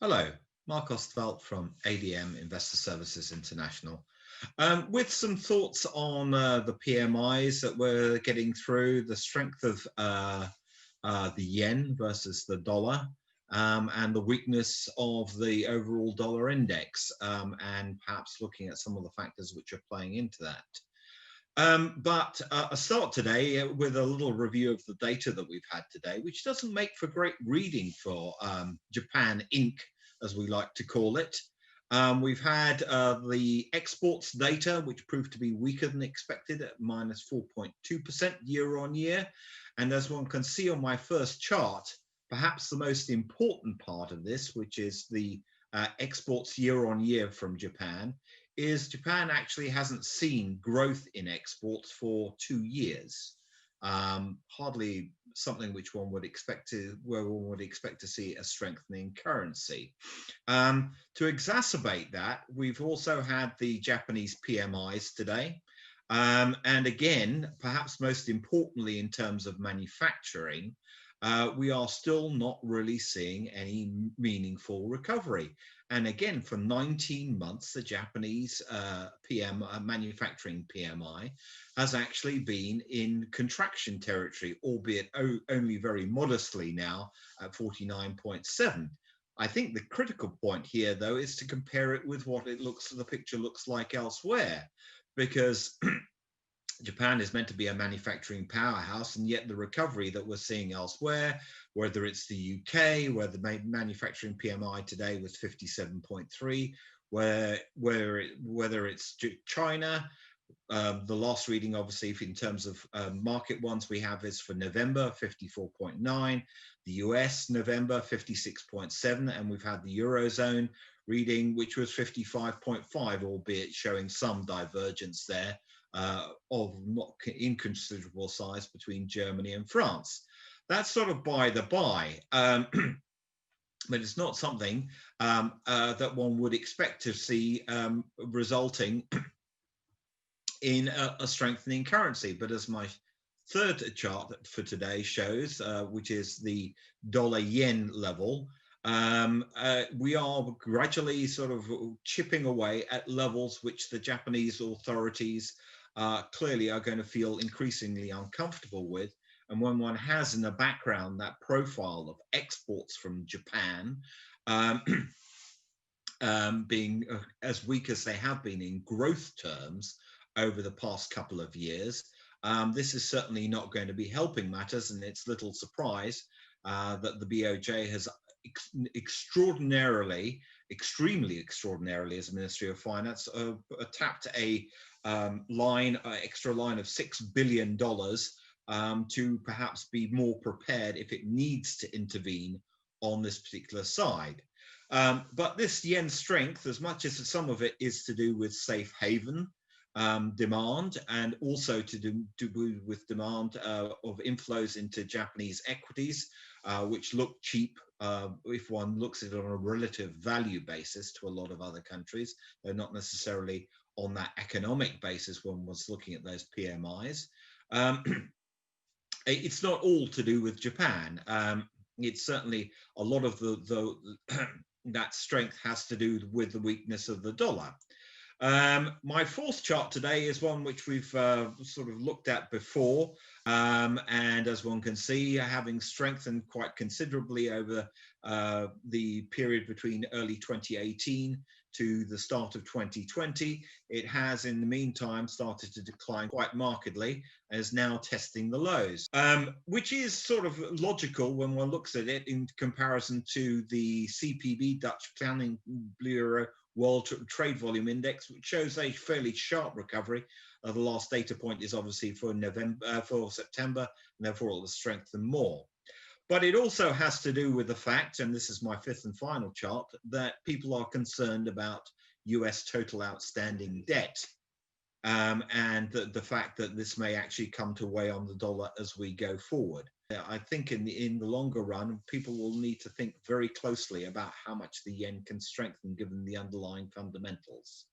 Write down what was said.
Hello, Marc from ADM Investor Services International. With some thoughts on the PMIs that we're getting through, the strength of the yen versus the dollar, and the weakness of the overall dollar index, and perhaps looking at some of the factors which are playing into that. But I start today with a little review of the data that we've had today, which doesn't make for great reading for Japan Inc., as we like to call it. We've had the exports data, which proved to be weaker than expected at minus 4.2% year on year. And as one can see on my first chart, perhaps the most important part of this, which is the exports year on year from Japan, is Japan actually hasn't seen growth in exports for 2 years. Hardly something which one would expect to see a strengthening currency. To exacerbate that, we've also had the Japanese PMIs today. And again, perhaps most importantly in terms of manufacturing, we are still not really seeing any meaningful recovery. And again, for 19 months, the Japanese manufacturing PMI has actually been in contraction territory, albeit only very modestly now at 49.7. I think the critical point here, though, is to compare it with what the picture looks like elsewhere, because Japan is meant to be a manufacturing powerhouse, and yet the recovery that we're seeing elsewhere, whether it's the UK, where the manufacturing PMI today was 57.3, whether it's China, the last reading, obviously, in terms of market ones we have is for November, 54.9, the US, November, 56.7, and we've had the Eurozone reading, which was 55.5, albeit showing some divergence there. Of not inconsiderable size between Germany and France. That's sort of by the by, but it's not something that one would expect to see resulting in a strengthening currency. But as my third chart for today shows, which is the dollar-yen level, we are gradually sort of chipping away at levels which the Japanese authorities clearly are going to feel increasingly uncomfortable with. And when one has in the background that profile of exports from Japan being as weak as they have been in growth terms over the past couple of years, this is certainly not going to be helping matters. And it's little surprise that the BOJ has extremely extraordinarily, as Ministry of Finance, tapped a extra line of $6 billion to perhaps be more prepared if it needs to intervene on this particular side. But this yen strength, as much as some of it is to do with safe haven demand, and also to do with demand of inflows into Japanese equities, which look cheap if one looks at it on a relative value basis to a lot of other countries. They're not necessarily on that economic basis when one was looking at those PMIs. It's not all to do with Japan. It's certainly a lot of that strength has to do with the weakness of the dollar. My fourth chart today is one which we've sort of looked at before, and as one can see, having strengthened quite considerably over the period between early 2018 to the start of 2020, it has in the meantime started to decline quite markedly and is now testing the lows, which is sort of logical when one looks at it in comparison to the CPB, Dutch Planning Bureau World Trade Volume Index, which shows a fairly sharp recovery. The last data point is obviously for September, and therefore it will strengthen more. But it also has to do with the fact, and this is my fifth and final chart, that people are concerned about US total outstanding debt, and the fact that this may actually come to weigh on the dollar as we go forward. I think in the longer run, people will need to think very closely about how much the yen can strengthen given the underlying fundamentals.